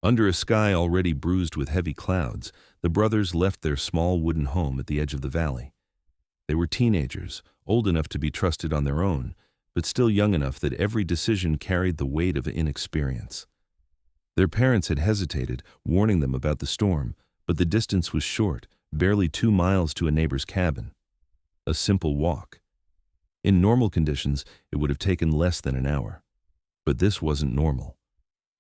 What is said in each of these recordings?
Under a sky already bruised with heavy clouds, the brothers left their small wooden home at the edge of the valley. They were teenagers, old enough to be trusted on their own, but still young enough that every decision carried the weight of inexperience. Their parents had hesitated, warning them about the storm, but the distance was short, barely 2 miles to a neighbor's cabin. A simple walk. In normal conditions, it would have taken less than an hour. But this wasn't normal.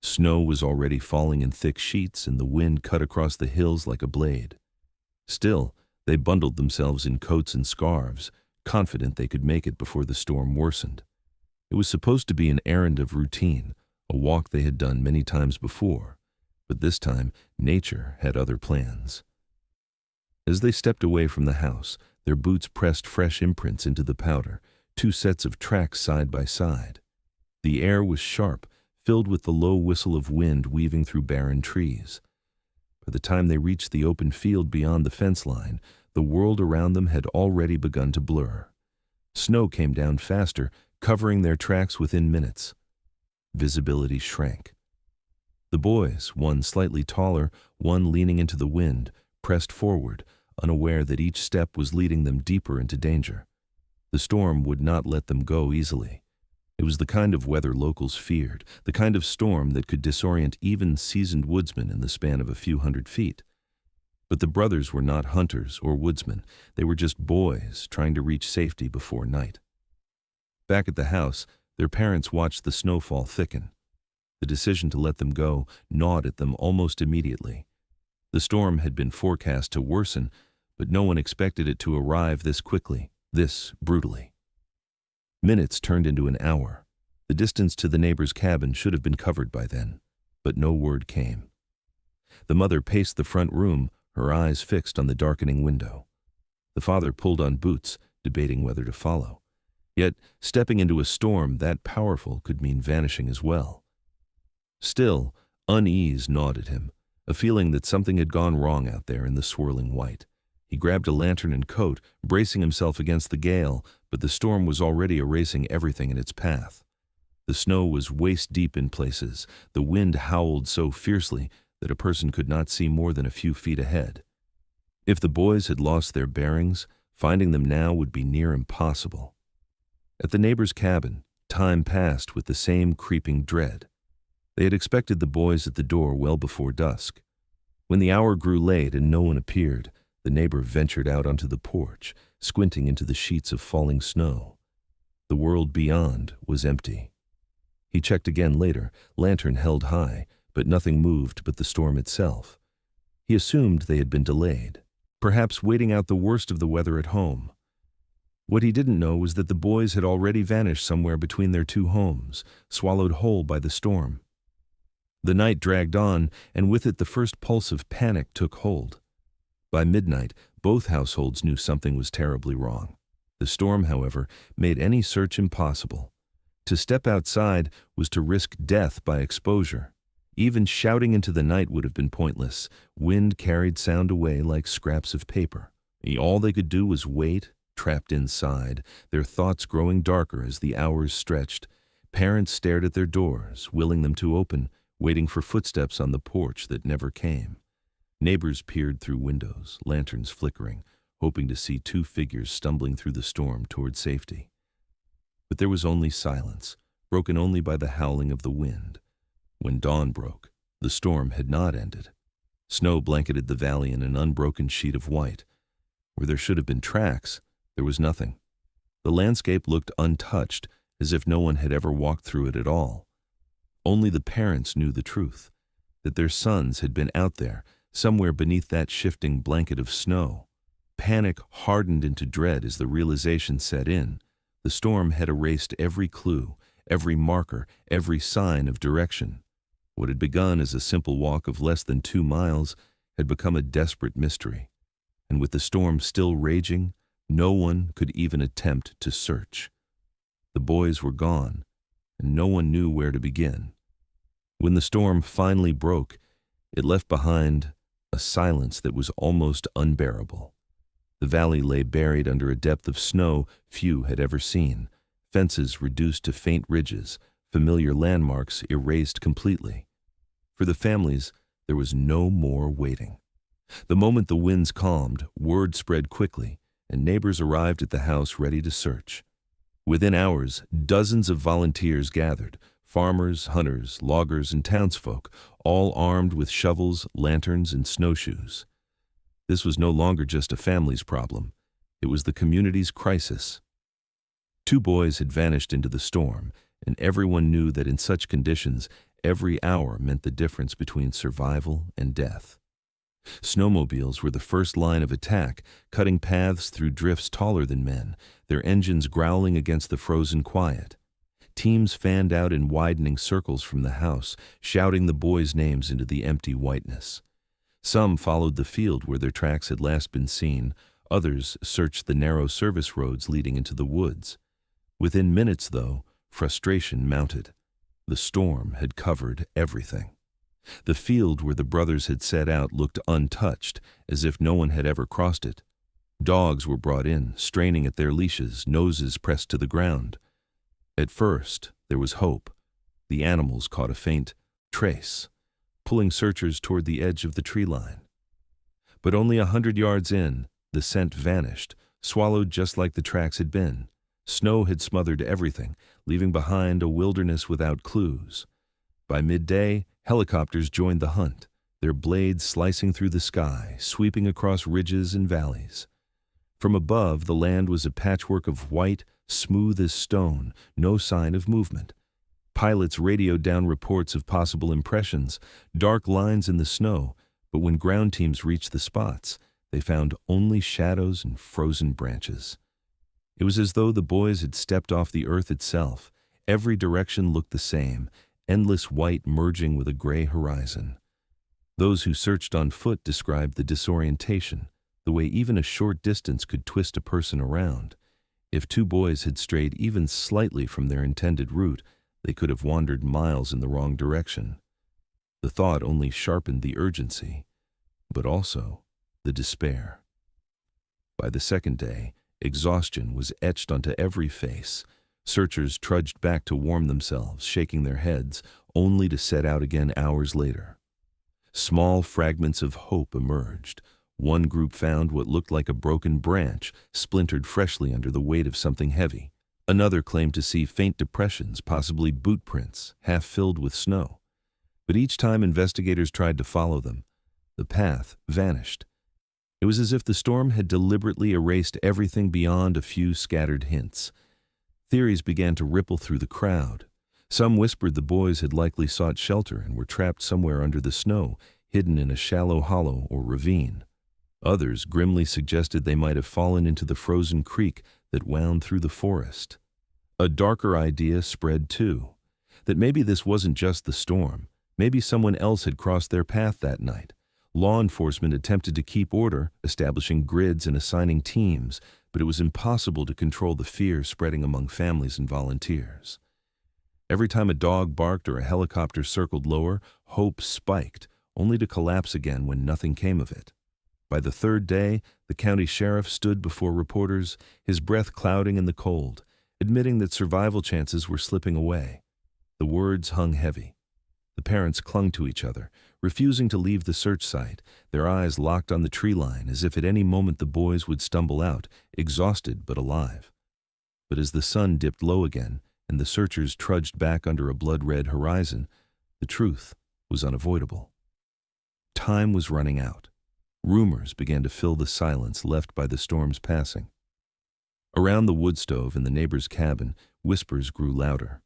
Snow was already falling in thick sheets, and the wind cut across the hills like a blade. Still, they bundled themselves in coats and scarves, confident they could make it before the storm worsened. It was supposed to be an errand of routine, a walk they had done many times before, but this time nature had other plans. As they stepped away from the house, their boots pressed fresh imprints into the powder, 2 sets of tracks side by side. The air was sharp, filled with the low whistle of wind weaving through barren trees. By the time they reached the open field beyond the fence line, the world around them had already begun to blur. Snow came down faster, covering their tracks within minutes. Visibility shrank. The boys, one slightly taller, one leaning into the wind, pressed forward, unaware that each step was leading them deeper into danger. The storm would not let them go easily. It was the kind of weather locals feared, the kind of storm that could disorient even seasoned woodsmen in the span of a few hundred feet. But the brothers were not hunters or woodsmen. They were just boys trying to reach safety before night. Back at the house, their parents watched the snowfall thicken. The decision to let them go gnawed at them almost immediately. The storm had been forecast to worsen, but no one expected it to arrive this quickly, this brutally. Minutes turned into an hour. The distance to the neighbor's cabin should have been covered by then, but no word came. The mother paced the front room, her eyes fixed on the darkening window. The father pulled on boots, debating whether to follow. Yet, stepping into a storm that powerful could mean vanishing as well. Still, unease gnawed at him, a feeling that something had gone wrong out there in the swirling white. He grabbed a lantern and coat, bracing himself against the gale, but the storm was already erasing everything in its path. The snow was waist-deep in places. The wind howled so fiercely that a person could not see more than a few feet ahead. If the boys had lost their bearings, finding them now would be near impossible. At the neighbor's cabin, time passed with the same creeping dread. They had expected the boys at the door well before dusk. When the hour grew late and no one appeared, the neighbor ventured out onto the porch, squinting into the sheets of falling snow. The world beyond was empty. He checked again later, lantern held high, but nothing moved but the storm itself. He assumed they had been delayed, perhaps waiting out the worst of the weather at home. What he didn't know was that the boys had already vanished somewhere between their 2 homes, swallowed whole by the storm. The night dragged on, and with it the first pulse of panic took hold. By midnight, both households knew something was terribly wrong. The storm, however, made any search impossible. To step outside was to risk death by exposure. Even shouting into the night would have been pointless. Wind carried sound away like scraps of paper. All they could do was wait, trapped inside, their thoughts growing darker as the hours stretched. Parents stared at their doors, willing them to open, waiting for footsteps on the porch that never came. Neighbors peered through windows, lanterns flickering, hoping to see 2 figures stumbling through the storm toward safety. But there was only silence, broken only by the howling of the wind. When dawn broke, the storm had not ended. Snow blanketed the valley in an unbroken sheet of white. Where there should have been tracks, there was nothing. The landscape looked untouched, as if no one had ever walked through it at all. Only the parents knew the truth, that their sons had been out there, somewhere beneath that shifting blanket of snow. Panic hardened into dread as the realization set in. The storm had erased every clue, every marker, every sign of direction. What had begun as a simple walk of less than 2 miles had become a desperate mystery. And with the storm still raging, no one could even attempt to search. The boys were gone, and no one knew where to begin. When the storm finally broke, it left behind a silence that was almost unbearable. The valley lay buried under a depth of snow few had ever seen, fences reduced to faint ridges, familiar landmarks erased completely. For the families, there was no more waiting. The moment the winds calmed, word spread quickly, and neighbors arrived at the house ready to search. Within hours, dozens of volunteers gathered, farmers, hunters, loggers, and townsfolk, all armed with shovels, lanterns, and snowshoes. This was no longer just a family's problem. It was the community's crisis. 2 boys had vanished into the storm, and everyone knew that in such conditions, every hour meant the difference between survival and death. Snowmobiles were the first line of attack, cutting paths through drifts taller than men, their engines growling against the frozen quiet. Teams fanned out in widening circles from the house, shouting the boys' names into the empty whiteness. Some followed the field where their tracks had last been seen, others searched the narrow service roads leading into the woods. Within minutes, though, frustration mounted. The storm had covered everything. The field where the brothers had set out looked untouched, as if no one had ever crossed it. Dogs were brought in, straining at their leashes, noses pressed to the ground. At first, there was hope. The animals caught a faint trace, pulling searchers toward the edge of the tree line. But only 100 yards in, the scent vanished, swallowed just like the tracks had been. Snow had smothered everything, leaving behind a wilderness without clues. By midday, helicopters joined the hunt, their blades slicing through the sky, sweeping across ridges and valleys. From above, the land was a patchwork of white, smooth as stone, no sign of movement. Pilots radioed down reports of possible impressions, dark lines in the snow, but when ground teams reached the spots, they found only shadows and frozen branches. It was as though the boys had stepped off the earth itself. Every direction looked the same, endless white merging with a gray horizon. Those who searched on foot described the disorientation, the way even a short distance could twist a person around. If 2 boys had strayed even slightly from their intended route, they could have wandered miles in the wrong direction. The thought only sharpened the urgency, but also the despair. By the second day, exhaustion was etched onto every face. Searchers trudged back to warm themselves, shaking their heads, only to set out again hours later. Small fragments of hope emerged. One group found what looked like a broken branch, splintered freshly under the weight of something heavy. Another claimed to see faint depressions, possibly boot prints, half filled with snow. But each time investigators tried to follow them, the path vanished. It was as if the storm had deliberately erased everything beyond a few scattered hints. Theories began to ripple through the crowd. Some whispered the boys had likely sought shelter and were trapped somewhere under the snow, hidden in a shallow hollow or ravine. Others grimly suggested they might have fallen into the frozen creek that wound through the forest. A darker idea spread too, that maybe this wasn't just the storm. Maybe someone else had crossed their path that night. Law enforcement attempted to keep order, establishing grids and assigning teams, but it was impossible to control the fear spreading among families and volunteers. Every time a dog barked or a helicopter circled lower, hope spiked, only to collapse again when nothing came of it. By the 3rd day, the county sheriff stood before reporters, his breath clouding in the cold, admitting that survival chances were slipping away. The words hung heavy. The parents clung to each other, refusing to leave the search site, their eyes locked on the tree line as if at any moment the boys would stumble out, exhausted but alive. But as the sun dipped low again and the searchers trudged back under a blood-red horizon, the truth was unavoidable. Time was running out. Rumors began to fill the silence left by the storm's passing. Around the wood stove in the neighbor's cabin, whispers grew louder.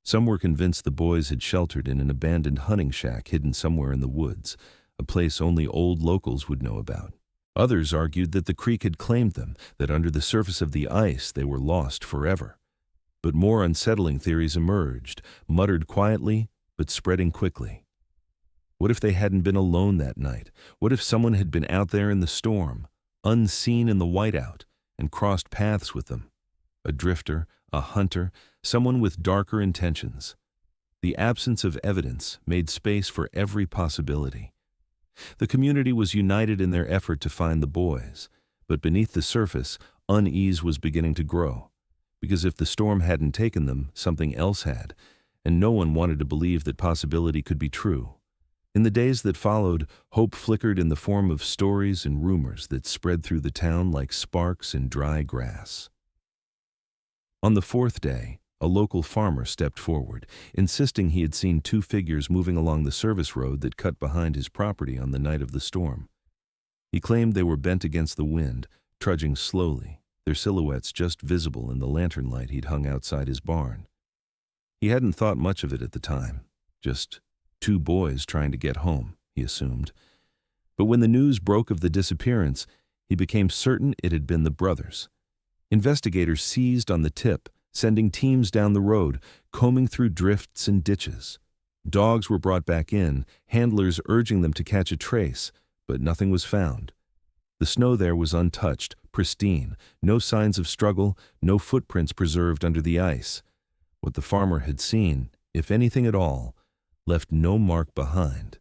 Some were convinced the boys had sheltered in an abandoned hunting shack hidden somewhere in the woods, a place only old locals would know about. Others argued that the creek had claimed them, that under the surface of the ice they were lost forever. But more unsettling theories emerged, muttered quietly but spreading quickly. What if they hadn't been alone that night? What if someone had been out there in the storm, unseen in the whiteout, and crossed paths with them? A drifter, a hunter, someone with darker intentions. The absence of evidence made space for every possibility. The community was united in their effort to find the boys, but beneath the surface, unease was beginning to grow. Because if the storm hadn't taken them, something else had, and no one wanted to believe that possibility could be true. In the days that followed, hope flickered in the form of stories and rumors that spread through the town like sparks in dry grass. On the fourth day, a local farmer stepped forward, insisting he had seen two figures moving along the service road that cut behind his property on the night of the storm. He claimed they were bent against the wind, trudging slowly, their silhouettes just visible in the lantern light he'd hung outside his barn. He hadn't thought much of it at the time, just two boys trying to get home, he assumed. But when the news broke of the disappearance, he became certain it had been the brothers. Investigators seized on the tip, sending teams down the road, combing through drifts and ditches. Dogs were brought back in, handlers urging them to catch a trace, but nothing was found. The snow there was untouched, pristine, no signs of struggle, no footprints preserved under the ice. What the farmer had seen, if anything at all, left no mark behind.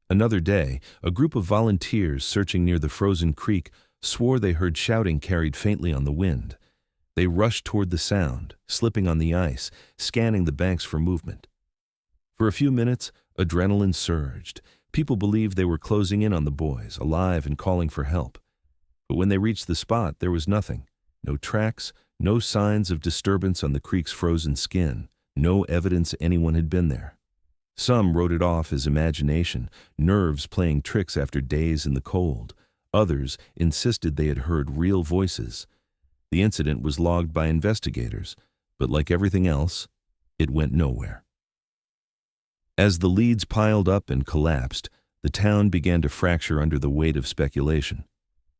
Another day, a group of volunteers searching near the frozen creek swore they heard shouting carried faintly on the wind. They rushed toward the sound, slipping on the ice, scanning the banks for movement. For a few minutes, adrenaline surged. People believed they were closing in on the boys, alive and calling for help. But when they reached the spot, there was nothing. No tracks, no signs of disturbance on the creek's frozen skin, no evidence anyone had been there. Some wrote it off as imagination, nerves playing tricks after days in the cold. Others insisted they had heard real voices. The incident was logged by investigators, but like everything else, it went nowhere. As the leads piled up and collapsed, the town began to fracture under the weight of speculation.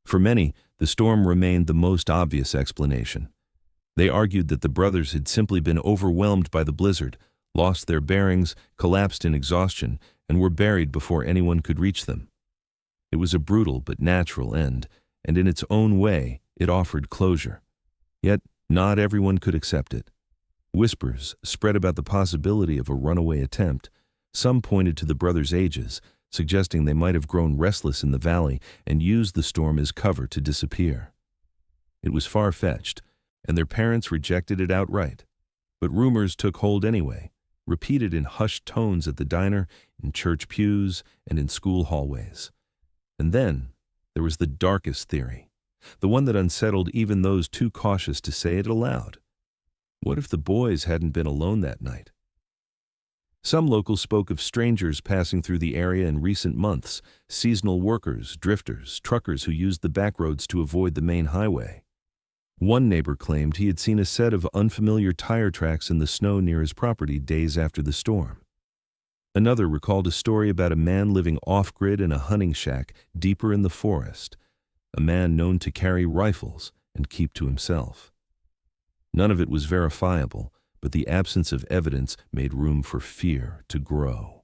For many, the storm remained the most obvious explanation. They argued that the brothers had simply been overwhelmed by the blizzard, lost their bearings, collapsed in exhaustion, and were buried before anyone could reach them. It was a brutal but natural end, and in its own way, it offered closure. Yet, not everyone could accept it. Whispers spread about the possibility of a runaway attempt. Some pointed to the brothers' ages, suggesting they might have grown restless in the valley and used the storm as cover to disappear. It was far-fetched, and their parents rejected it outright. But rumors took hold anyway, repeated in hushed tones at the diner, in church pews, and in school hallways. And then there was the darkest theory, the one that unsettled even those too cautious to say it aloud. What if the boys hadn't been alone that night? Some locals spoke of strangers passing through the area in recent months, seasonal workers, drifters, truckers who used the back roads to avoid the main highway. One neighbor claimed he had seen a set of unfamiliar tire tracks in the snow near his property days after the storm. Another recalled a story about a man living off-grid in a hunting shack deeper in the forest, a man known to carry rifles and keep to himself. None of it was verifiable, but the absence of evidence made room for fear to grow.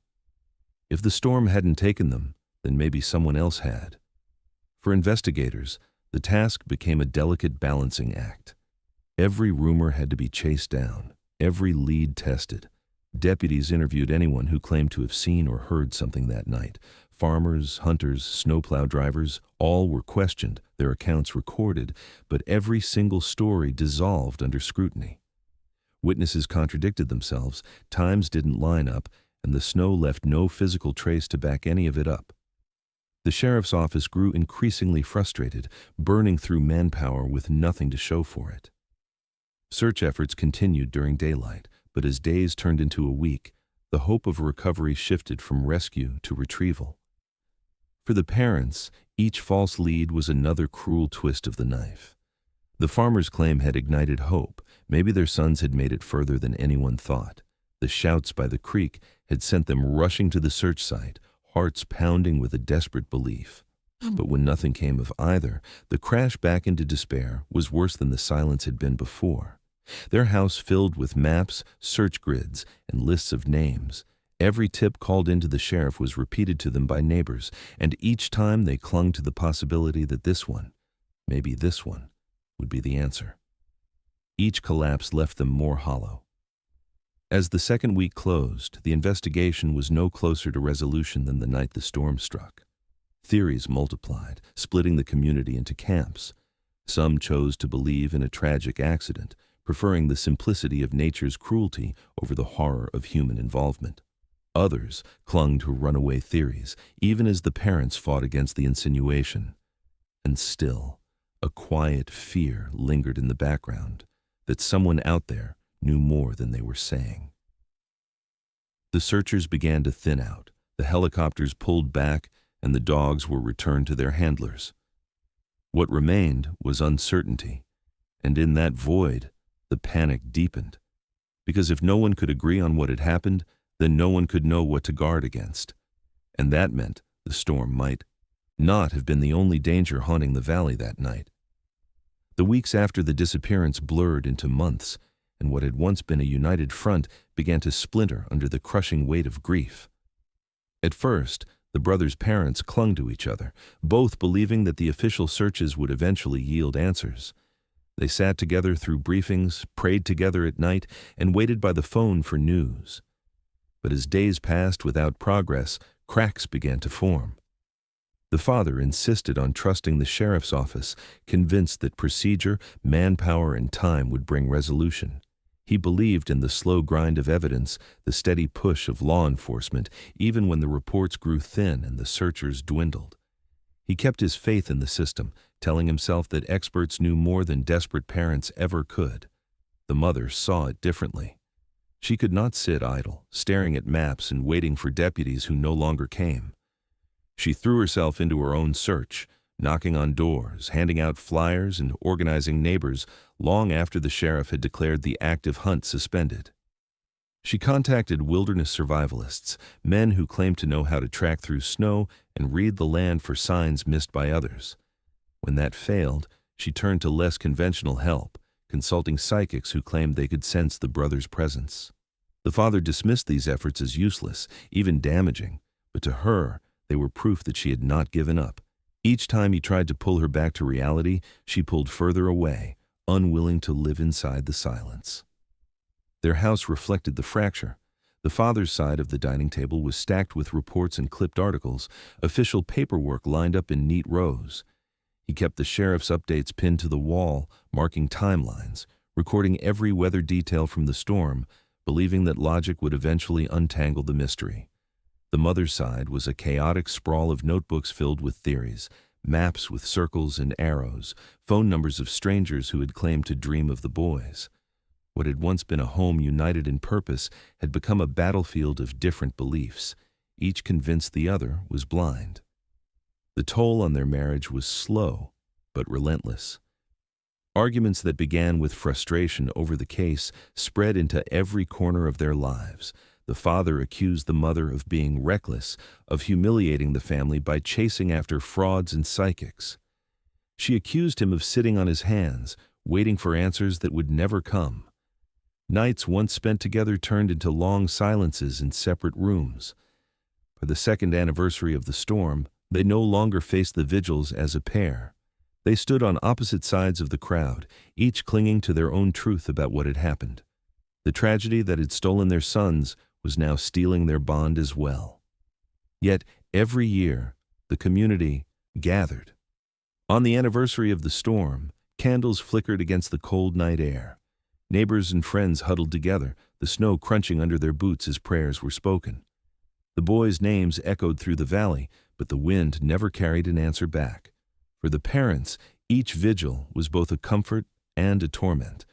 If the storm hadn't taken them, then maybe someone else had. For investigators, the task became a delicate balancing act. Every rumor had to be chased down, every lead tested. Deputies interviewed anyone who claimed to have seen or heard something that night. Farmers, hunters, snowplow drivers, all were questioned, their accounts recorded, but every single story dissolved under scrutiny. Witnesses contradicted themselves, times didn't line up, and the snow left no physical trace to back any of it up. The sheriff's office grew increasingly frustrated, burning through manpower with nothing to show for it. Search efforts continued during daylight, but as days turned into a week, the hope of recovery shifted from rescue to retrieval. For the parents, each false lead was another cruel twist of the knife. The farmer's claim had ignited hope. Maybe their sons had made it further than anyone thought. The shouts by the creek had sent them rushing to the search site, hearts pounding with a desperate belief. But when nothing came of either, the crash back into despair was worse than the silence had been before. Their house filled with maps, search grids, and lists of names. Every tip called into the sheriff was repeated to them by neighbors, and each time they clung to the possibility that this one, maybe this one, would be the answer. Each collapse left them more hollow. As the second week closed, the investigation was no closer to resolution than the night the storm struck. Theories multiplied, splitting the community into camps. Some chose to believe in a tragic accident, preferring the simplicity of nature's cruelty over the horror of human involvement. Others clung to runaway theories, even as the parents fought against the insinuation. And still, a quiet fear lingered in the background, that someone out there knew more than they were saying. The searchers began to thin out, the helicopters pulled back, and the dogs were returned to their handlers. What remained was uncertainty, and in that void, the panic deepened. Because if no one could agree on what had happened, then no one could know what to guard against. And that meant the storm might not have been the only danger haunting the valley that night. The weeks after the disappearance blurred into months, and what had once been a united front began to splinter under the crushing weight of grief. At first, the brothers' parents clung to each other, both believing that the official searches would eventually yield answers. They sat together through briefings, prayed together at night, and waited by the phone for news. But as days passed without progress, cracks began to form. The father insisted on trusting the sheriff's office, convinced that procedure, manpower, and time would bring resolution. He believed in the slow grind of evidence, the steady push of law enforcement, even when the reports grew thin and the searchers dwindled. He kept his faith in the system, telling himself that experts knew more than desperate parents ever could. The mother saw it differently. She could not sit idle, staring at maps and waiting for deputies who no longer came. She threw herself into her own search, knocking on doors, handing out flyers, and organizing neighbors long after the sheriff had declared the active hunt suspended. She contacted wilderness survivalists, men who claimed to know how to track through snow and read the land for signs missed by others. When that failed, she turned to less conventional help, consulting psychics who claimed they could sense the brothers' presence. The father dismissed these efforts as useless, even damaging, but to her, they were proof that she had not given up. Each time he tried to pull her back to reality, she pulled further away, unwilling to live inside the silence. Their house reflected the fracture. The father's side of the dining table was stacked with reports and clipped articles, official paperwork lined up in neat rows. He kept the sheriff's updates pinned to the wall, marking timelines, recording every weather detail from the storm, believing that logic would eventually untangle the mystery. The mother's side was a chaotic sprawl of notebooks filled with theories, maps with circles and arrows, phone numbers of strangers who had claimed to dream of the boys. What had once been a home united in purpose had become a battlefield of different beliefs, each convinced the other was blind. The toll on their marriage was slow, but relentless. Arguments that began with frustration over the case spread into every corner of their lives. The father accused the mother of being reckless, of humiliating the family by chasing after frauds and psychics. She accused him of sitting on his hands, waiting for answers that would never come. Nights once spent together turned into long silences in separate rooms. For the second anniversary of the storm, they no longer faced the vigils as a pair. They stood on opposite sides of the crowd, each clinging to their own truth about what had happened. The tragedy that had stolen their sons was now stealing their bond as well. Yet, every year, the community gathered. On the anniversary of the storm, candles flickered against the cold night air. Neighbors and friends huddled together, the snow crunching under their boots as prayers were spoken. The boys' names echoed through the valley, but the wind never carried an answer back. For the parents, each vigil was both a comfort and a torment.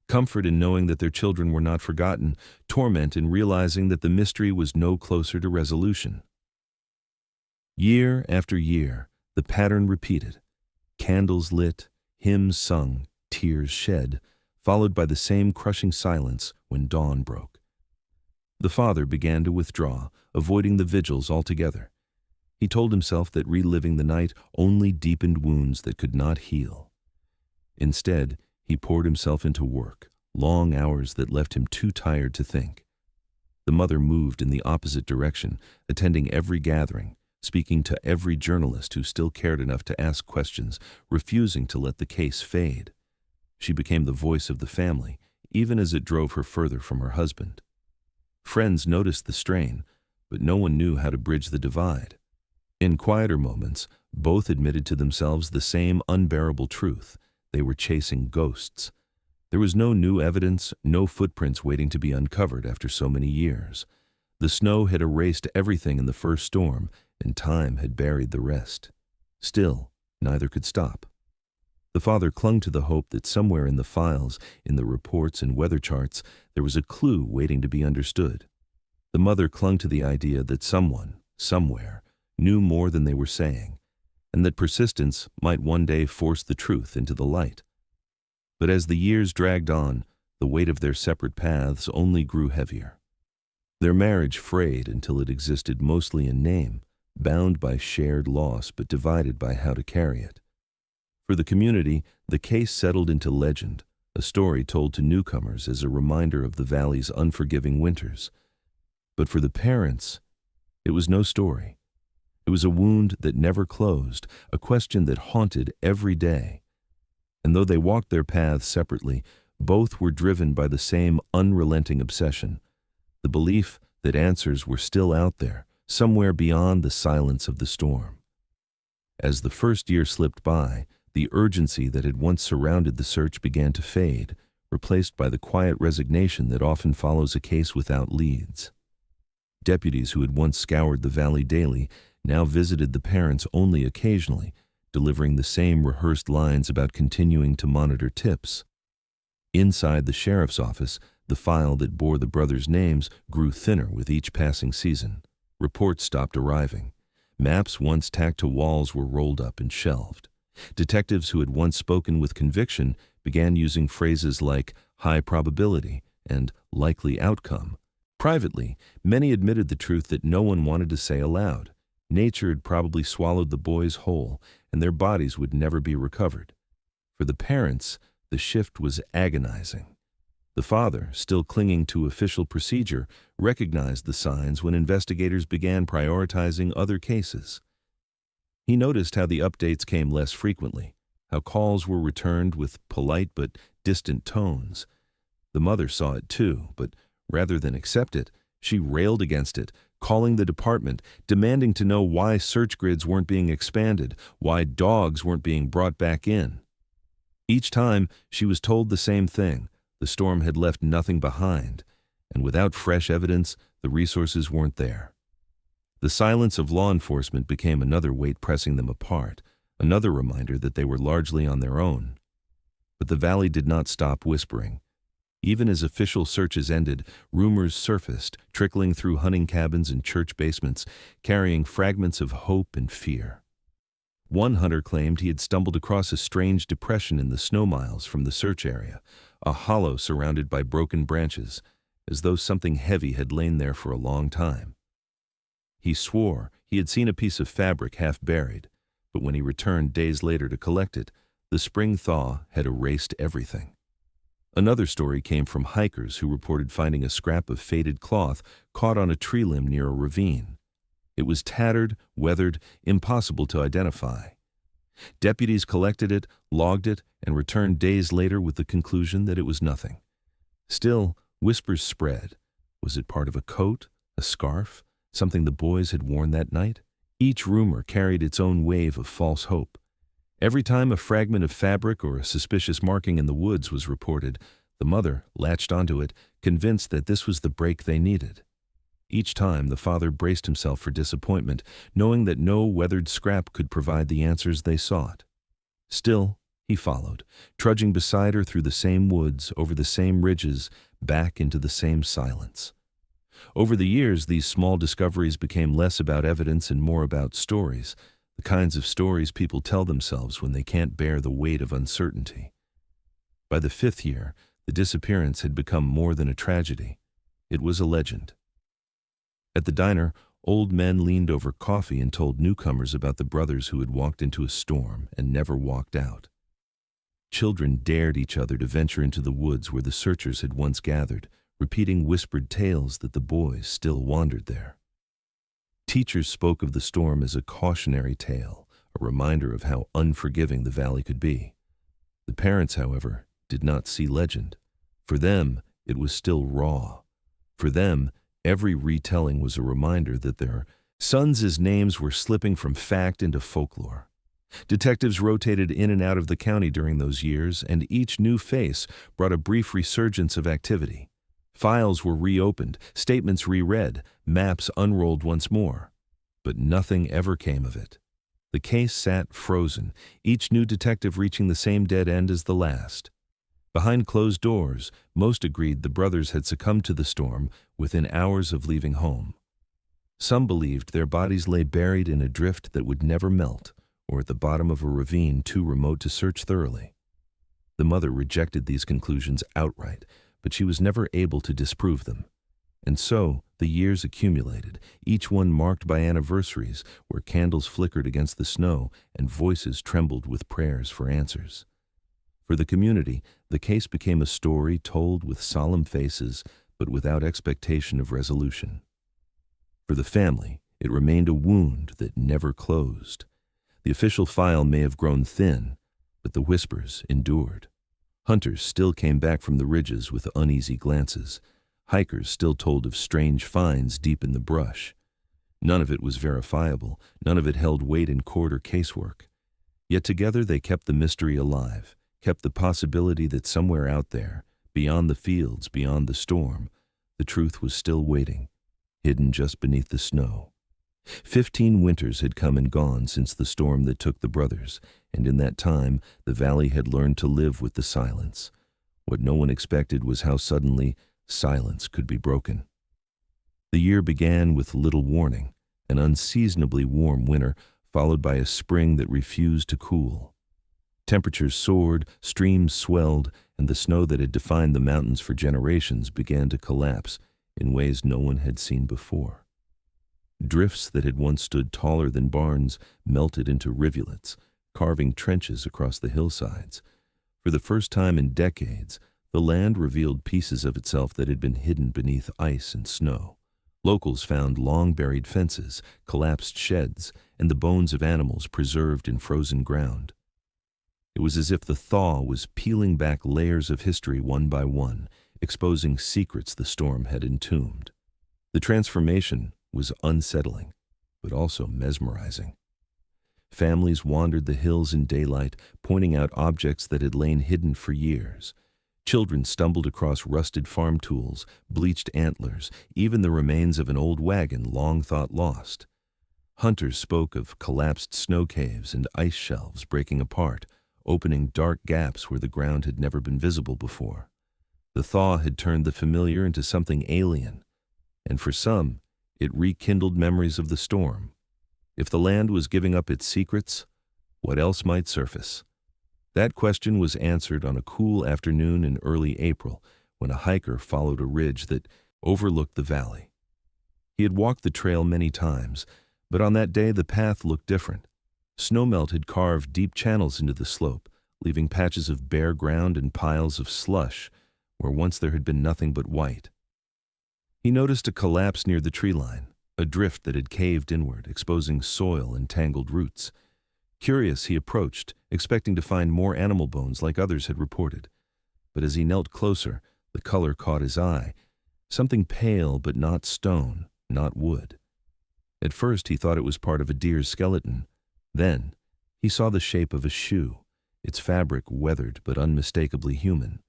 Comfort in knowing that their children were not forgotten, torment in realizing that the mystery was no closer to resolution. Year after year, the pattern repeated. Candles lit, hymns sung, tears shed, followed by the same crushing silence when dawn broke. The father began to withdraw, avoiding the vigils altogether. He told himself that reliving the night only deepened wounds that could not heal. Instead, he poured himself into work, long hours that left him too tired to think. The mother moved in the opposite direction, attending every gathering, speaking to every journalist who still cared enough to ask questions, refusing to let the case fade. She became the voice of the family, even as it drove her further from her husband. Friends noticed the strain, but no one knew how to bridge the divide. In quieter moments, both admitted to themselves the same unbearable truth. They were chasing ghosts. There was no new evidence, no footprints waiting to be uncovered after so many years. The snow had erased everything in the first storm, and time had buried the rest. Still, neither could stop. The father clung to the hope that somewhere in the files, in the reports and weather charts, there was a clue waiting to be understood. The mother clung to the idea that someone, somewhere, knew more than they were saying, and that persistence might one day force the truth into the light. But as the years dragged on, the weight of their separate paths only grew heavier. Their marriage frayed until it existed mostly in name, bound by shared loss but divided by how to carry it. For the community, the case settled into legend, a story told to newcomers as a reminder of the valley's unforgiving winters. But for the parents, it was no story. It was a wound that never closed, a question that haunted every day. And though they walked their paths separately, both were driven by the same unrelenting obsession, the belief that answers were still out there, somewhere beyond the silence of the storm. As the first year slipped by, the urgency that had once surrounded the search began to fade, replaced by the quiet resignation that often follows a case without leads. Deputies who had once scoured the valley daily now visited the parents only occasionally, delivering the same rehearsed lines about continuing to monitor tips. Inside the sheriff's office, the file that bore the brothers' names grew thinner with each passing season. Reports stopped arriving. Maps once tacked to walls were rolled up and shelved. Detectives who had once spoken with conviction began using phrases like high probability and likely outcome. Privately, many admitted the truth that no one wanted to say aloud. Nature had probably swallowed the boys whole, and their bodies would never be recovered. For the parents, the shift was agonizing. The father, still clinging to official procedure, recognized the signs when investigators began prioritizing other cases. He noticed how the updates came less frequently, how calls were returned with polite but distant tones. The mother saw it too, but rather than accept it, she railed against it, calling the department, demanding to know why search grids weren't being expanded, why dogs weren't being brought back in. Each time, she was told the same thing. The storm had left nothing behind, and without fresh evidence, the resources weren't there. The silence of law enforcement became another weight pressing them apart, another reminder that they were largely on their own. But the valley did not stop whispering. Even as official searches ended, rumors surfaced, trickling through hunting cabins and church basements, carrying fragments of hope and fear. One hunter claimed he had stumbled across a strange depression in the snow miles from the search area, a hollow surrounded by broken branches, as though something heavy had lain there for a long time. He swore he had seen a piece of fabric half buried, but when he returned days later to collect it, the spring thaw had erased everything. Another story came from hikers who reported finding a scrap of faded cloth caught on a tree limb near a ravine. It was tattered, weathered, impossible to identify. Deputies collected it, logged it, and returned days later with the conclusion that it was nothing. Still, whispers spread. Was it part of a coat, a scarf, something the boys had worn that night? Each rumor carried its own wave of false hope. Every time a fragment of fabric or a suspicious marking in the woods was reported, the mother latched onto it, convinced that this was the break they needed. Each time, the father braced himself for disappointment, knowing that no weathered scrap could provide the answers they sought. Still, he followed, trudging beside her through the same woods, over the same ridges, back into the same silence. Over the years, these small discoveries became less about evidence and more about stories, the kinds of stories people tell themselves when they can't bear the weight of uncertainty. By the 5th year, the disappearance had become more than a tragedy. It was a legend. At the diner, old men leaned over coffee and told newcomers about the brothers who had walked into a storm and never walked out. Children dared each other to venture into the woods where the searchers had once gathered, repeating whispered tales that the boys still wandered there. Teachers spoke of the storm as a cautionary tale, a reminder of how unforgiving the valley could be. The parents, however, did not see legend. For them, it was still raw. For them, every retelling was a reminder that their sons' names were slipping from fact into folklore. Detectives rotated in and out of the county during those years, and each new face brought a brief resurgence of activity. Files were reopened, statements reread, maps unrolled once more. But nothing ever came of it. The case sat frozen, each new detective reaching the same dead end as the last. Behind closed doors, most agreed the brothers had succumbed to the storm within hours of leaving home. Some believed their bodies lay buried in a drift that would never melt, or at the bottom of a ravine too remote to search thoroughly. The mother rejected these conclusions outright, but she was never able to disprove them. And so, the years accumulated, each one marked by anniversaries where candles flickered against the snow and voices trembled with prayers for answers. For the community, the case became a story told with solemn faces but without expectation of resolution. For the family, it remained a wound that never closed. The official file may have grown thin, but the whispers endured. Hunters still came back from the ridges with uneasy glances. Hikers still told of strange finds deep in the brush. None of it was verifiable, none of it held weight in court or casework. Yet together they kept the mystery alive, kept the possibility that somewhere out there, beyond the fields, beyond the storm, the truth was still waiting, hidden just beneath the snow. 15 winters had come and gone since the storm that took the brothers, and in that time the valley had learned to live with the silence. What no one expected was how suddenly silence could be broken. The year began with little warning, an unseasonably warm winter followed by a spring that refused to cool. Temperatures soared, streams swelled, and the snow that had defined the mountains for generations began to collapse in ways no one had seen before. Drifts that had once stood taller than barns melted into rivulets, carving trenches across the hillsides. For the first time in decades, the land revealed pieces of itself that had been hidden beneath ice and snow. Locals found long-buried fences, collapsed sheds, and the bones of animals preserved in frozen ground. It was as if the thaw was peeling back layers of history one by one, exposing secrets the storm had entombed. The transformation was unsettling, but also mesmerizing. Families wandered the hills in daylight, pointing out objects that had lain hidden for years. Children stumbled across rusted farm tools, bleached antlers, even the remains of an old wagon long thought lost. Hunters spoke of collapsed snow caves and ice shelves breaking apart, opening dark gaps where the ground had never been visible before. The thaw had turned the familiar into something alien, and for some, it rekindled memories of the storm. If the land was giving up its secrets, what else might surface? That question was answered on a cool afternoon in early April when a hiker followed a ridge that overlooked the valley. He had walked the trail many times, but on that day the path looked different. Snowmelt had carved deep channels into the slope, leaving patches of bare ground and piles of slush where once there had been nothing but white. He noticed a collapse near the tree line, a drift that had caved inward, exposing soil and tangled roots. Curious, he approached, expecting to find more animal bones like others had reported. But as he knelt closer, the color caught his eye, something pale but not stone, not wood. At first he thought it was part of a deer's skeleton. Then he saw the shape of a shoe, its fabric weathered but unmistakably human.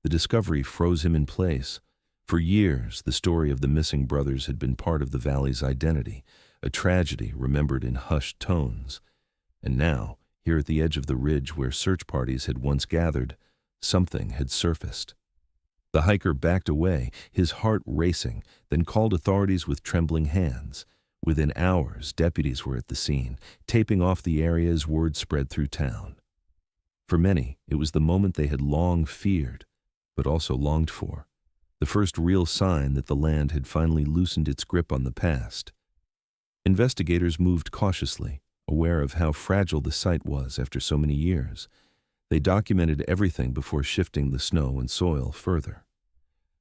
The discovery froze him in place. For years, the story of the missing brothers had been part of the valley's identity, a tragedy remembered in hushed tones. And now, here at the edge of the ridge where search parties had once gathered, something had surfaced. The hiker backed away, his heart racing, then called authorities with trembling hands. Within hours, deputies were at the scene, taping off the area as word spread through town. For many, it was the moment they had long feared, but also longed for. The first real sign that the land had finally loosened its grip on the past. Investigators moved cautiously, aware of how fragile the site was after so many years. They documented everything before shifting the snow and soil further.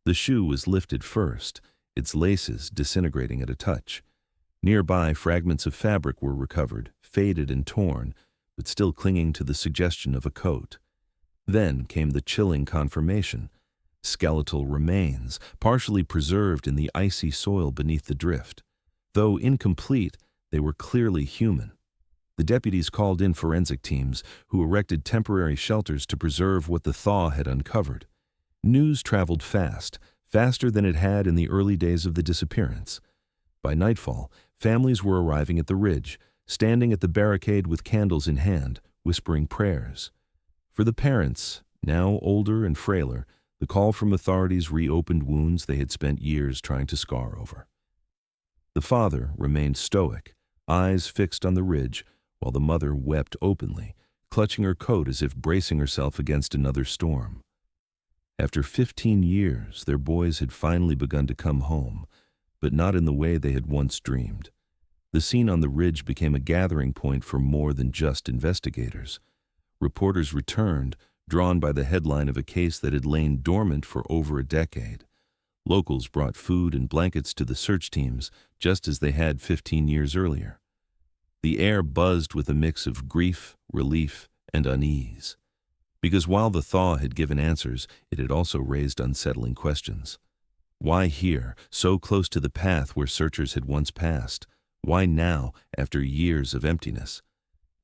The shoe was lifted first, its laces disintegrating at a touch. Nearby, fragments of fabric were recovered, faded and torn, but still clinging to the suggestion of a coat. Then came the chilling confirmation. Skeletal remains, partially preserved in the icy soil beneath the drift. Though incomplete, they were clearly human. The deputies called in forensic teams, who erected temporary shelters to preserve what the thaw had uncovered. News traveled fast. faster than it had in the early days of the disappearance. By nightfall, families were arriving at the ridge, standing at the barricade with candles in hand, whispering prayers. For the parents, now older and frailer, the call from authorities reopened wounds they had spent years trying to scar over. The father remained stoic, eyes fixed on the ridge, while the mother wept openly, clutching her coat as if bracing herself against another storm. After 15 years, their boys had finally begun to come home, but not in the way they had once dreamed. The scene on the ridge became a gathering point for more than just investigators. Reporters returned, drawn by the headline of a case that had lain dormant for over a decade. Locals brought food and blankets to the search teams, just as they had 15 years earlier. The air buzzed with a mix of grief, relief, and unease. Because while the thaw had given answers, it had also raised unsettling questions. Why here, so close to the path where searchers had once passed? Why now, after years of emptiness?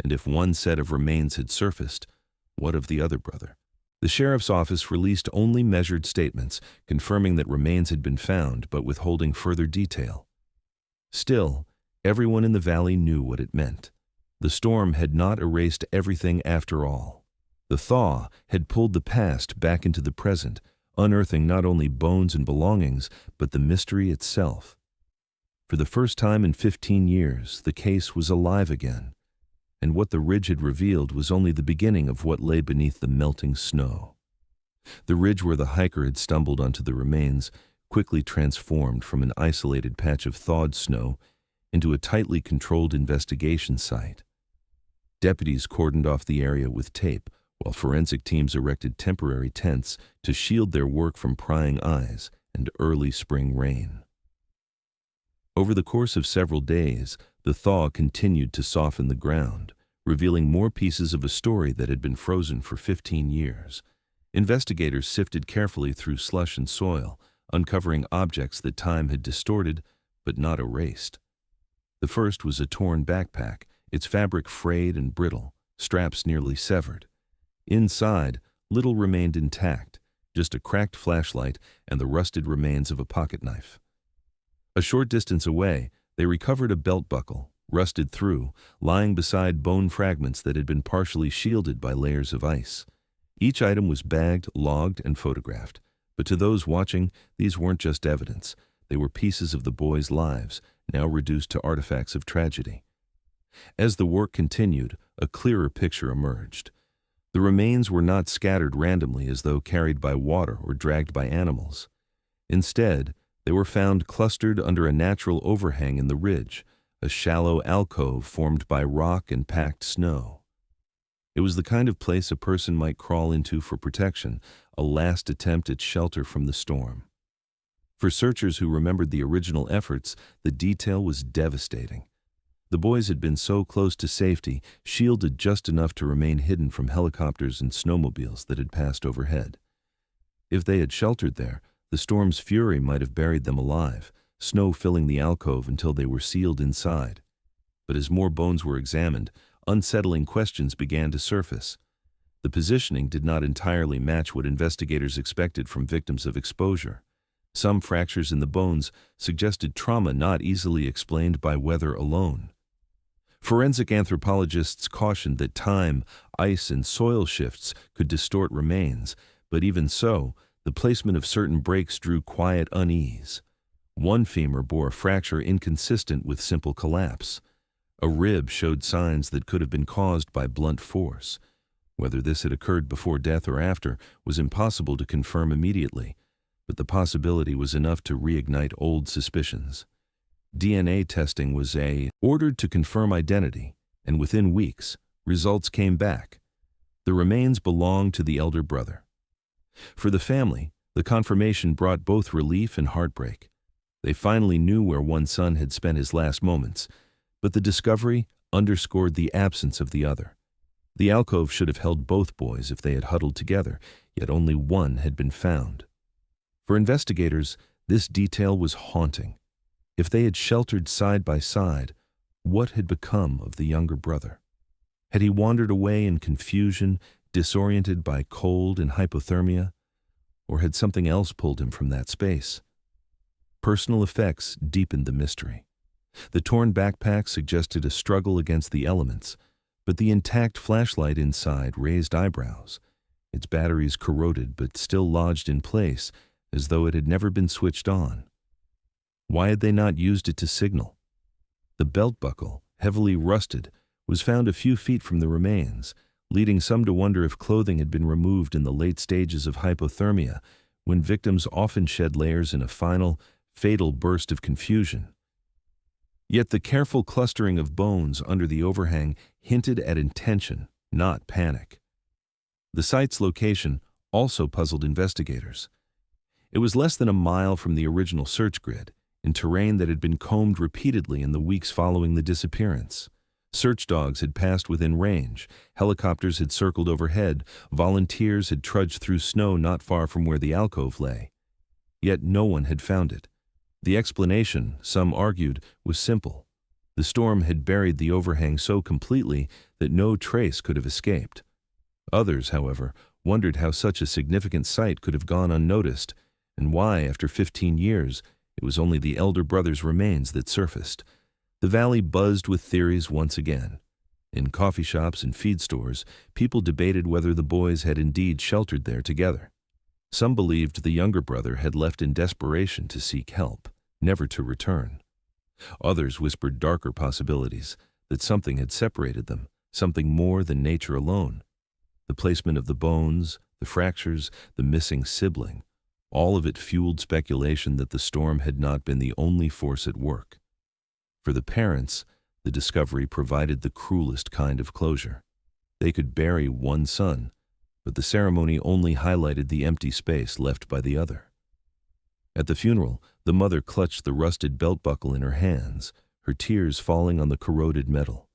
And if one set of remains had surfaced, what of the other brother? The sheriff's office released only measured statements, confirming that remains had been found, but withholding further detail. Still, everyone in the valley knew what it meant. The storm had not erased everything after all. The thaw had pulled the past back into the present, unearthing not only bones and belongings, but the mystery itself. For the first time in 15 years, the case was alive again, and what the ridge had revealed was only the beginning of what lay beneath the melting snow. The ridge where the hiker had stumbled onto the remains quickly transformed from an isolated patch of thawed snow into a tightly controlled investigation site. Deputies cordoned off the area with tape, while forensic teams erected temporary tents to shield their work from prying eyes and early spring rain. Over the course of several days, the thaw continued to soften the ground, revealing more pieces of a story that had been frozen for 15 years. Investigators sifted carefully through slush and soil, uncovering objects that time had distorted but not erased. The first was a torn backpack, its fabric frayed and brittle, straps nearly severed. Inside, little remained intact, just a cracked flashlight and the rusted remains of a pocket knife. A short distance away, they recovered a belt buckle, rusted through, lying beside bone fragments that had been partially shielded by layers of ice. Each item was bagged, logged, and photographed, but to those watching, these weren't just evidence. They were pieces of the boys' lives, now reduced to artifacts of tragedy. As the work continued, a clearer picture emerged. The remains were not scattered randomly as though carried by water or dragged by animals. Instead, they were found clustered under a natural overhang in the ridge, a shallow alcove formed by rock and packed snow. It was the kind of place a person might crawl into for protection, a last attempt at shelter from the storm. For searchers who remembered the original efforts, the detail was devastating. The boys had been so close to safety, shielded just enough to remain hidden from helicopters and snowmobiles that had passed overhead. If they had sheltered there, the storm's fury might have buried them alive, snow filling the alcove until they were sealed inside. But as more bones were examined, unsettling questions began to surface. The positioning did not entirely match what investigators expected from victims of exposure. Some fractures in the bones suggested trauma not easily explained by weather alone. Forensic anthropologists cautioned that time, ice, and soil shifts could distort remains, but even so, the placement of certain breaks drew quiet unease. One femur bore a fracture inconsistent with simple collapse. A rib showed signs that could have been caused by blunt force. Whether this had occurred before death or after was impossible to confirm immediately, but the possibility was enough to reignite old suspicions. DNA testing was ordered to confirm identity, and within weeks, results came back. The remains belonged to the elder brother. For the family, the confirmation brought both relief and heartbreak. They finally knew where one son had spent his last moments, but the discovery underscored the absence of the other. The alcove should have held both boys if they had huddled together, yet only one had been found. For investigators, this detail was haunting. If they had sheltered side by side, what had become of the younger brother? Had he wandered away in confusion, disoriented by cold and hypothermia? Or had something else pulled him from that space? Personal effects deepened the mystery. The torn backpack suggested a struggle against the elements, but the intact flashlight inside raised eyebrows. Its batteries corroded but still lodged in place, as though it had never been switched on. Why had they not used it to signal? The belt buckle, heavily rusted, was found a few feet from the remains, leading some to wonder if clothing had been removed in the late stages of hypothermia, when victims often shed layers in a final, fatal burst of confusion. Yet the careful clustering of bones under the overhang hinted at intention, not panic. The site's location also puzzled investigators. It was less than a mile from the original search grid, in terrain that had been combed repeatedly in the weeks following the disappearance. Search dogs had passed within range, helicopters had circled overhead, volunteers had trudged through snow not far from where the alcove lay. Yet no one had found it. The explanation, some argued, was simple. The storm had buried the overhang so completely that no trace could have escaped. Others, however, wondered how such a significant site could have gone unnoticed, and why, after 15 years, it was only the elder brother's remains that surfaced. The valley buzzed with theories once again. In coffee shops and feed stores, people debated whether the boys had indeed sheltered there together. Some believed the younger brother had left in desperation to seek help, never to return. Others whispered darker possibilities, that something had separated them, something more than nature alone. The placement of the bones, the fractures, the missing sibling, all of it fueled speculation that the storm had not been the only force at work. For the parents, the discovery provided the cruelest kind of closure. They could bury one son, but the ceremony only highlighted the empty space left by the other. At the funeral, the mother clutched the rusted belt buckle in her hands, her tears falling on the corroded metal.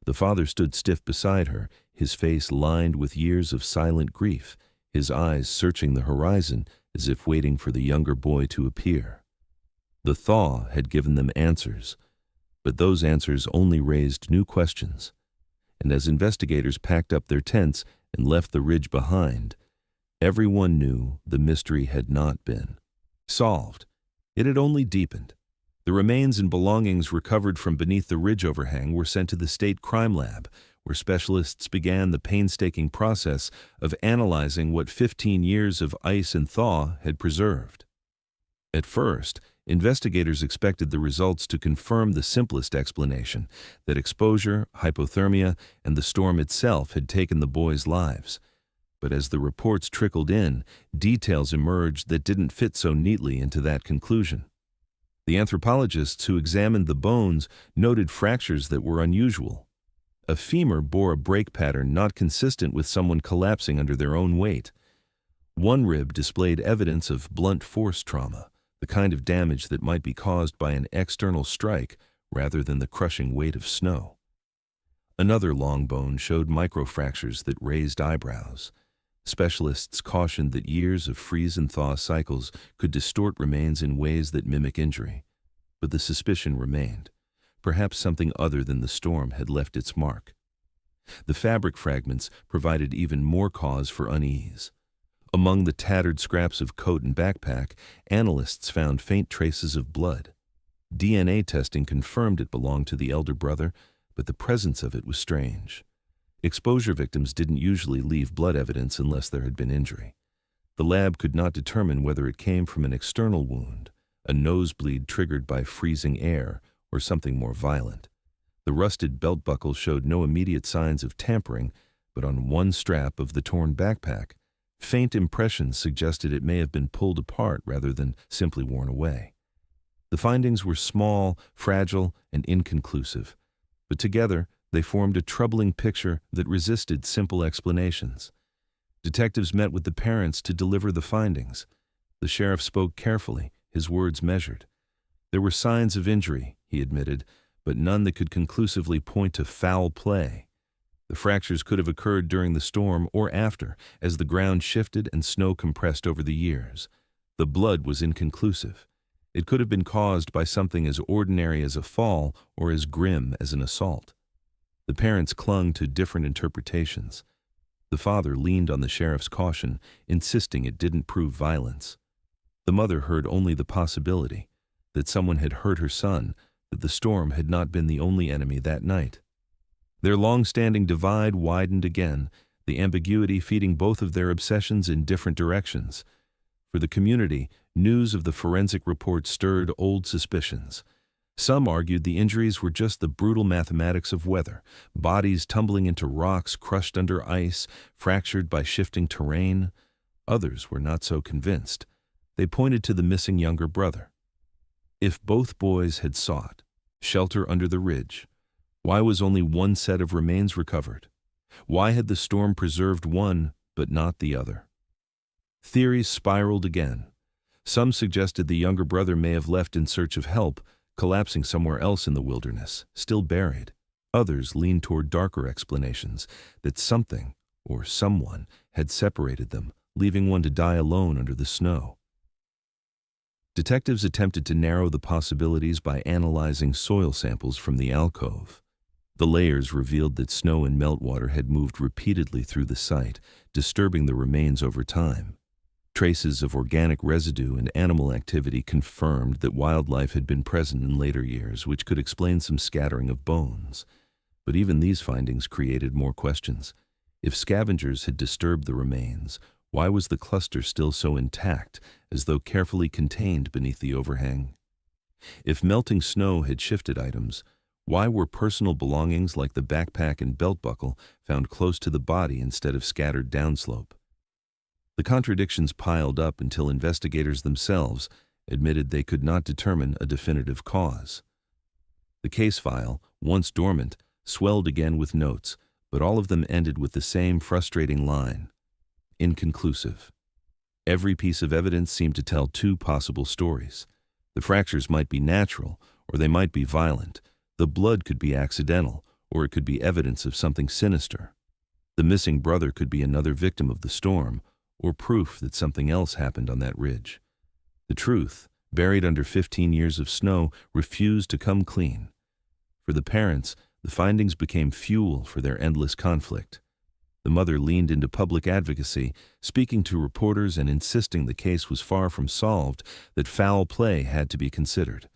The father stood stiff beside her, his face lined with years of silent grief, his eyes searching the horizon as if waiting for the younger boy to appear. The thaw had given them answers, but those answers only raised new questions. And as investigators packed up their tents and left the ridge behind, everyone knew the mystery had not been solved. It had only deepened. The remains and belongings recovered from beneath the ridge overhang were sent to the state crime lab, where specialists began the painstaking process of analyzing what 15 years of ice and thaw had preserved. At first, investigators expected the results to confirm the simplest explanation, that exposure, hypothermia, and the storm itself had taken the boys' lives. But as the reports trickled in, details emerged that didn't fit so neatly into that conclusion. The anthropologists who examined the bones noted fractures that were unusual. A femur bore a break pattern not consistent with someone collapsing under their own weight. One rib displayed evidence of blunt force trauma, the kind of damage that might be caused by an external strike rather than the crushing weight of snow. Another long bone showed microfractures that raised eyebrows. Specialists cautioned that years of freeze and thaw cycles could distort remains in ways that mimic injury. But the suspicion remained. Perhaps something other than the storm had left its mark. The fabric fragments provided even more cause for unease. Among the tattered scraps of coat and backpack, analysts found faint traces of blood. DNA testing confirmed it belonged to the elder brother, but the presence of it was strange. Exposure victims didn't usually leave blood evidence unless there had been injury. The lab could not determine whether it came from an external wound, a nosebleed triggered by freezing air, or something more violent. The rusted belt buckle showed no immediate signs of tampering, but on one strap of the torn backpack, faint impressions suggested it may have been pulled apart rather than simply worn away. The findings were small, fragile, and inconclusive, but together they formed a troubling picture that resisted simple explanations. Detectives met with the parents to deliver the findings. The sheriff spoke carefully, his words measured. There were signs of injury, he admitted, but none that could conclusively point to foul play. The fractures could have occurred during the storm or after, as the ground shifted and snow compressed over the years. The blood was inconclusive. It could have been caused by something as ordinary as a fall or as grim as an assault. The parents clung to different interpretations. The father leaned on the sheriff's caution, insisting it didn't prove violence. The mother heard only the possibility that someone had hurt her son, that the storm had not been the only enemy that night. Their long-standing divide widened again, the ambiguity feeding both of their obsessions in different directions. For the community, news of the forensic report stirred old suspicions. Some argued the injuries were just the brutal mathematics of weather, bodies tumbling into rocks crushed under ice, fractured by shifting terrain. Others were not so convinced. They pointed to the missing younger brother. If both boys had sought shelter under the ridge, why was only one set of remains recovered? Why had the storm preserved one but not the other? Theories spiraled again. Some suggested the younger brother may have left in search of help, collapsing somewhere else in the wilderness, still buried. Others leaned toward darker explanations, that something or someone had separated them, leaving one to die alone under the snow. Detectives attempted to narrow the possibilities by analyzing soil samples from the alcove. The layers revealed that snow and meltwater had moved repeatedly through the site, disturbing the remains over time. Traces of organic residue and animal activity confirmed that wildlife had been present in later years, which could explain some scattering of bones. But even these findings created more questions. If scavengers had disturbed the remains, why was the cluster still so intact, as though carefully contained beneath the overhang? If melting snow had shifted items, why were personal belongings like the backpack and belt buckle found close to the body instead of scattered downslope? The contradictions piled up until investigators themselves admitted they could not determine a definitive cause. The case file, once dormant, swelled again with notes, but all of them ended with the same frustrating line: inconclusive. Every piece of evidence seemed to tell two possible stories. The fractures might be natural, or they might be violent. The blood could be accidental, or it could be evidence of something sinister. The missing brother could be another victim of the storm, or proof that something else happened on that ridge. The truth, buried under 15 years of snow, refused to come clean. For the parents, the findings became fuel for their endless conflict. The mother leaned into public advocacy, speaking to reporters and insisting the case was far from solved, that foul play had to be considered.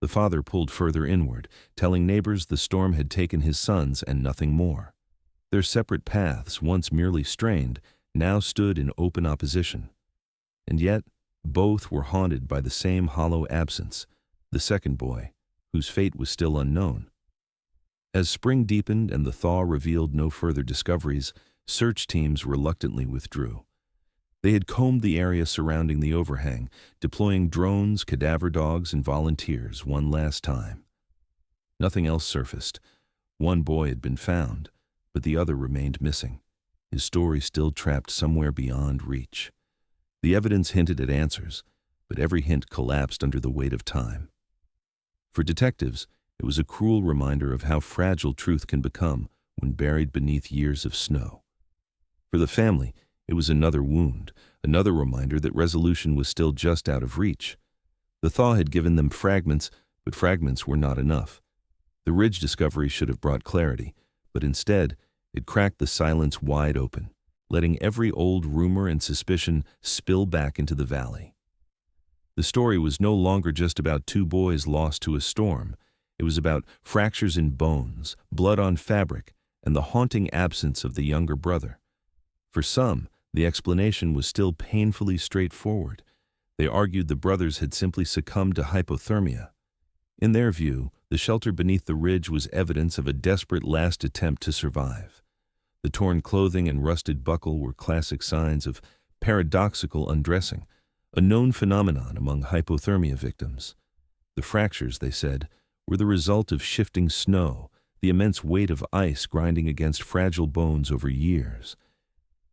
The father pulled further inward, telling neighbors the storm had taken his sons and nothing more. Their separate paths, once merely strained, now stood in open opposition. And yet, both were haunted by the same hollow absence, the second boy, whose fate was still unknown. As spring deepened and the thaw revealed no further discoveries, search teams reluctantly withdrew. They had combed the area surrounding the overhang, deploying drones, cadaver dogs, and volunteers one last time. Nothing else surfaced. One boy had been found, but the other remained missing, his story still trapped somewhere beyond reach. The evidence hinted at answers, but every hint collapsed under the weight of time. For detectives, it was a cruel reminder of how fragile truth can become when buried beneath years of snow. For the family, it was another wound, another reminder that resolution was still just out of reach. The thaw had given them fragments, but fragments were not enough. The ridge discovery should have brought clarity, but instead, it cracked the silence wide open, letting every old rumor and suspicion spill back into the valley. The story was no longer just about two boys lost to a storm. It was about fractures in bones, blood on fabric, and the haunting absence of the younger brother. For some, the explanation was still painfully straightforward. They argued the brothers had simply succumbed to hypothermia. In their view, the shelter beneath the ridge was evidence of a desperate last attempt to survive. The torn clothing and rusted buckle were classic signs of paradoxical undressing, a known phenomenon among hypothermia victims. The fractures, they said, were the result of shifting snow, the immense weight of ice grinding against fragile bones over years.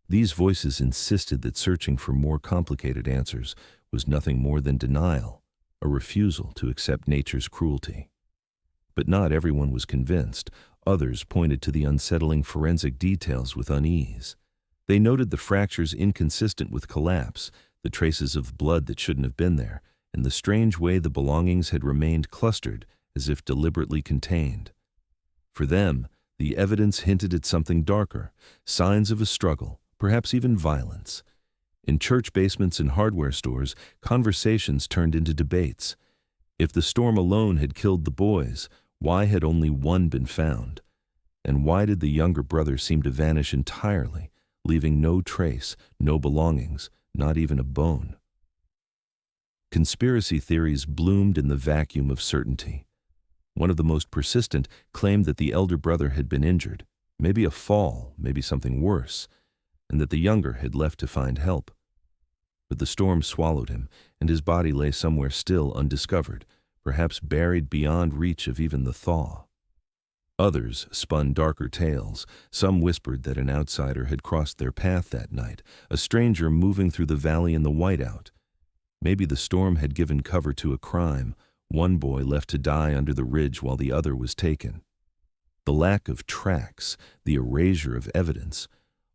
These voices insisted that searching for more complicated answers was nothing more than denial, a refusal to accept nature's cruelty. But not everyone was convinced. Others pointed to the unsettling forensic details with unease. They noted the fractures inconsistent with collapse, the traces of blood that shouldn't have been there, and the strange way the belongings had remained clustered as if deliberately contained. For them, The evidence hinted at something darker, signs of a struggle, perhaps even violence. In church basements and hardware stores, conversations turned into debates. If the storm alone had killed the boys, why had only one been found? And why did the younger brother seem to vanish entirely, leaving no trace, no belongings, not even a bone? Conspiracy theories bloomed in the vacuum of certainty. One of the most persistent claimed that the elder brother had been injured, maybe a fall, maybe something worse, and that the younger had left to find help. But the storm swallowed him, and his body lay somewhere still undiscovered, perhaps buried beyond reach of even the thaw. Others spun darker tales. Some whispered that an outsider had crossed their path that night, a stranger moving through the valley in the whiteout. Maybe the storm had given cover to a crime, one boy left to die under the ridge while the other was taken. The lack of tracks, the erasure of evidence,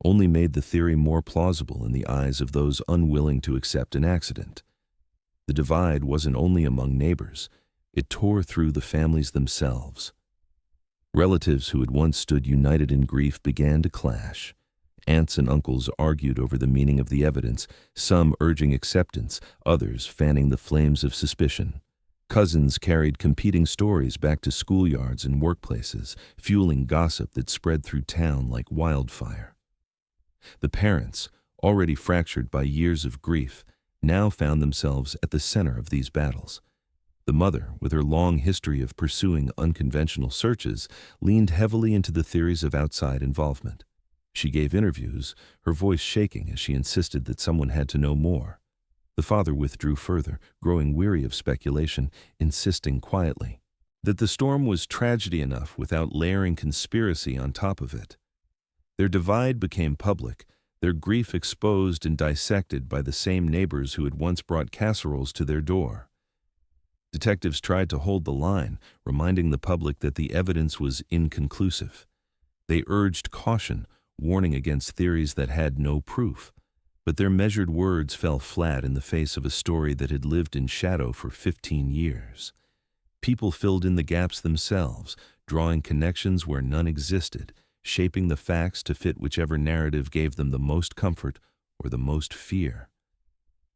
only made the theory more plausible in the eyes of those unwilling to accept an accident. The divide wasn't only among neighbors, it tore through the families themselves. Relatives who had once stood united in grief began to clash. Aunts and uncles argued over the meaning of the evidence, some urging acceptance, others fanning the flames of suspicion. Cousins carried competing stories back to schoolyards and workplaces, fueling gossip that spread through town like wildfire. The parents, already fractured by years of grief, now found themselves at the center of these battles. The mother, with her long history of pursuing unconventional searches, leaned heavily into the theories of outside involvement. She gave interviews, her voice shaking as she insisted that someone had to know more. The father withdrew further, growing weary of speculation, insisting quietly that the storm was tragedy enough without layering conspiracy on top of it. Their divide became public, their grief exposed and dissected by the same neighbors who had once brought casseroles to their door. Detectives tried to hold the line, reminding the public that the evidence was inconclusive. They urged caution, warning against theories that had no proof. But their measured words fell flat in the face of a story that had lived in shadow for 15 years. People filled in the gaps themselves, drawing connections where none existed, shaping the facts to fit whichever narrative gave them the most comfort or the most fear.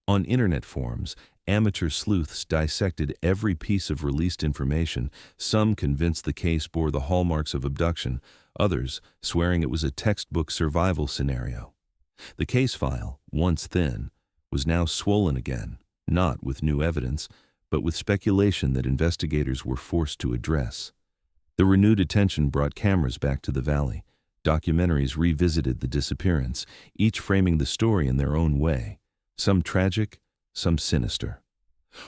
On internet forums, amateur sleuths dissected every piece of released information, some convinced the case bore the hallmarks of abduction, others swearing it was a textbook survival scenario. The case file, once thin, was now swollen again, not with new evidence, but with speculation that investigators were forced to address. The renewed attention brought cameras back to the valley. Documentaries revisited the disappearance, each framing the story in their own way, some tragic, some sinister.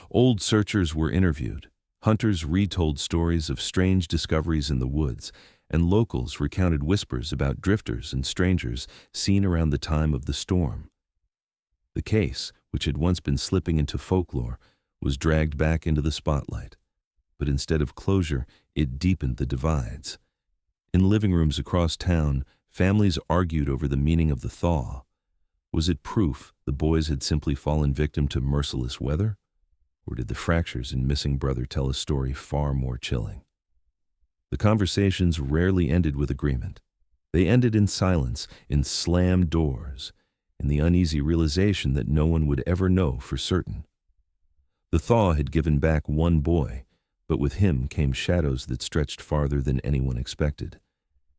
Old searchers were interviewed. Hunters retold stories of strange discoveries in the woods, and locals recounted whispers about drifters and strangers seen around the time of the storm. The case, which had once been slipping into folklore, was dragged back into the spotlight. But instead of closure, it deepened the divides. In living rooms across town, families argued over the meaning of the thaw. Was it proof the boys had simply fallen victim to merciless weather? Or did the fractures in missing brother tell a story far more chilling? The conversations rarely ended with agreement. They ended in silence, in slammed doors, in the uneasy realization that no one would ever know for certain. The thaw had given back one boy, but with him came shadows that stretched farther than anyone expected.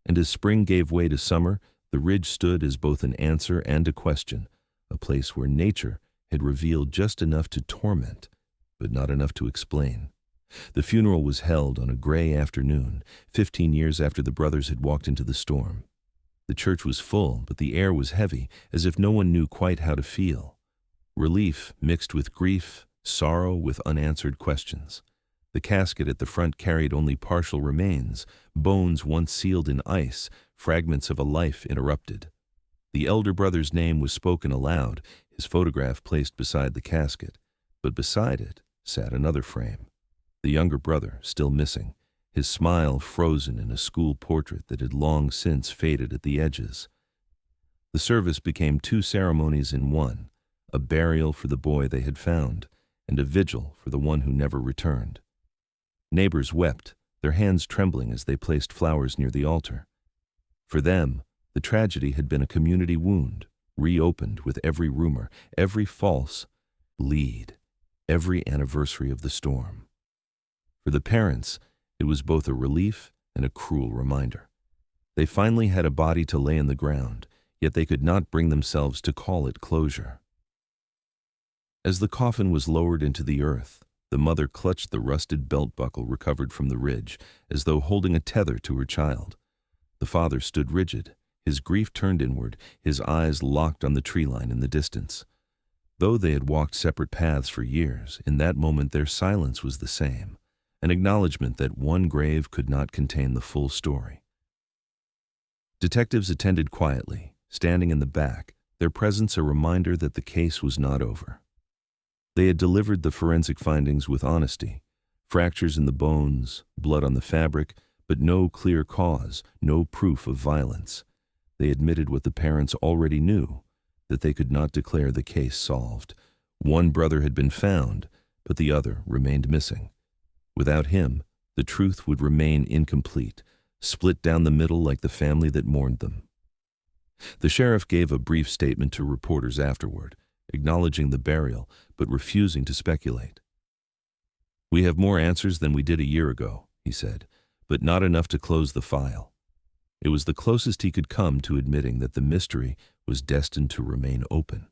And as spring gave way to summer, the ridge stood as both an answer and a question, a place where nature had revealed just enough to torment, but not enough to explain. The funeral was held on a gray afternoon, 15 years after the brothers had walked into the storm. The church was full, but the air was heavy, as if no one knew quite how to feel. Relief mixed with grief, sorrow with unanswered questions. The casket at the front carried only partial remains, bones once sealed in ice, fragments of a life interrupted. The elder brother's name was spoken aloud, his photograph placed beside the casket, but beside it sat another frame. The younger brother, still missing, his smile frozen in a school portrait that had long since faded at the edges. The service became two ceremonies in one, a burial for the boy they had found, and a vigil for the one who never returned. Neighbors wept, their hands trembling as they placed flowers near the altar. For them, the tragedy had been a community wound, reopened with every rumor, every false lead, every anniversary of the storm. For the parents, it was both a relief and a cruel reminder. They finally had a body to lay in the ground, yet they could not bring themselves to call it closure. As the coffin was lowered into the earth, the mother clutched the rusted belt buckle recovered from the ridge, as though holding a tether to her child. The father stood rigid, his grief turned inward, his eyes locked on the tree line in the distance. Though they had walked separate paths for years, in that moment their silence was the same, an acknowledgement that one grave could not contain the full story. Detectives attended quietly, standing in the back, their presence a reminder that the case was not over. They had delivered the forensic findings with honesty, fractures in the bones, blood on the fabric, but no clear cause, no proof of violence. They admitted what the parents already knew, that they could not declare the case solved. One brother had been found, but the other remained missing. Without him, the truth would remain incomplete, split down the middle like the family that mourned them. The sheriff gave a brief statement to reporters afterward, acknowledging the burial, but refusing to speculate. "We have more answers than we did a year ago," he said, "but not enough to close the file." It was the closest he could come to admitting that the mystery was destined to remain open.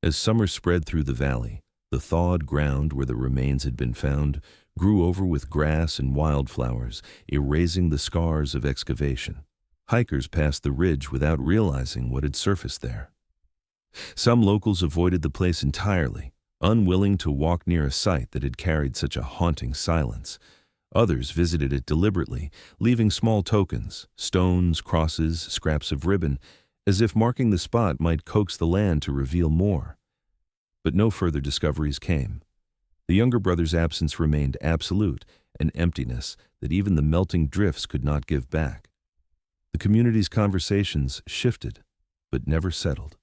As summer spread through the valley, the thawed ground where the remains had been found grew over with grass and wildflowers, erasing the scars of excavation. Hikers passed the ridge without realizing what had surfaced there. Some locals avoided the place entirely, unwilling to walk near a site that had carried such a haunting silence. Others visited it deliberately, leaving small tokens, stones, crosses, scraps of ribbon, as if marking the spot might coax the land to reveal more. But no further discoveries came. The younger brother's absence remained absolute, an emptiness that even the melting drifts could not give back. The community's conversations shifted, but never settled.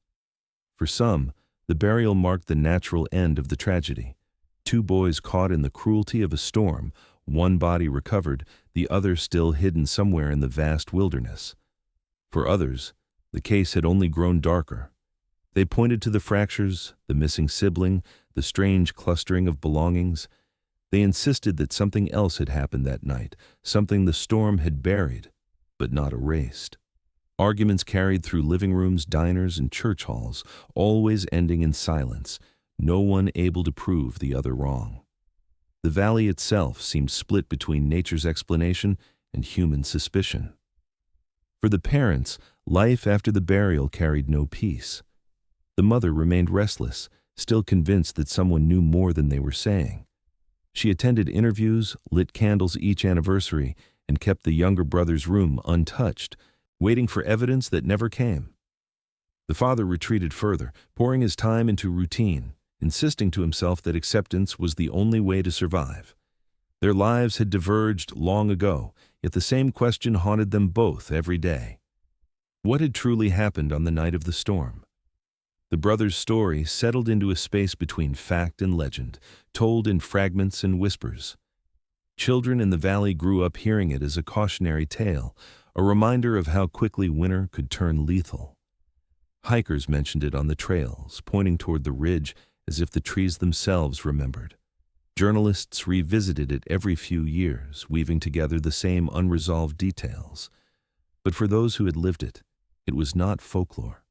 For some, the burial marked the natural end of the tragedy. Two boys caught in the cruelty of a storm, one body recovered, the other still hidden somewhere in the vast wilderness. For others, the case had only grown darker. They pointed to the fractures, the missing sibling, the strange clustering of belongings. They insisted that something else had happened that night, something the storm had buried, but not erased. Arguments carried through living rooms, diners, and church halls, always ending in silence, no one able to prove the other wrong. The valley itself seemed split between nature's explanation and human suspicion. For the parents, life after the burial carried no peace. The mother remained restless, still convinced that someone knew more than they were saying. She attended interviews, lit candles each anniversary, and kept the younger brother's room untouched, waiting for evidence that never came. The father retreated further, pouring his time into routine, insisting to himself that acceptance was the only way to survive. Their lives had diverged long ago, yet the same question haunted them both every day. What had truly happened on the night of the storm? The brothers' story settled into a space between fact and legend, told in fragments and whispers. Children in the valley grew up hearing it as a cautionary tale, a reminder of how quickly winter could turn lethal. Hikers mentioned it on the trails, pointing toward the ridge as if the trees themselves remembered. Journalists revisited it every few years, weaving together the same unresolved details. But for those who had lived it, it was not folklore.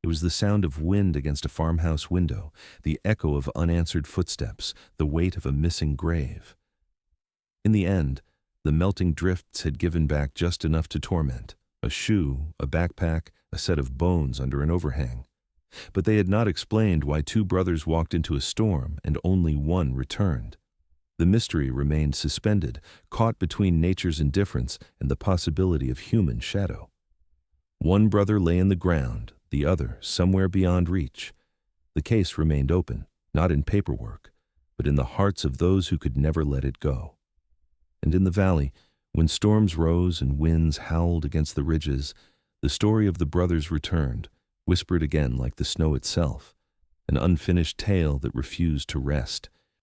It was the sound of wind against a farmhouse window, the echo of unanswered footsteps, the weight of a missing grave. In the end, the melting drifts had given back just enough to torment: a shoe, a backpack, a set of bones under an overhang. But they had not explained why two brothers walked into a storm and only one returned. The mystery remained suspended, caught between nature's indifference and the possibility of human shadow. One brother lay in the ground, the other somewhere beyond reach. The case remained open, not in paperwork, but in the hearts of those who could never let it go. And in the valley, when storms rose and winds howled against the ridges, the story of the brothers returned, whispered again like the snow itself, an unfinished tale that refused to rest.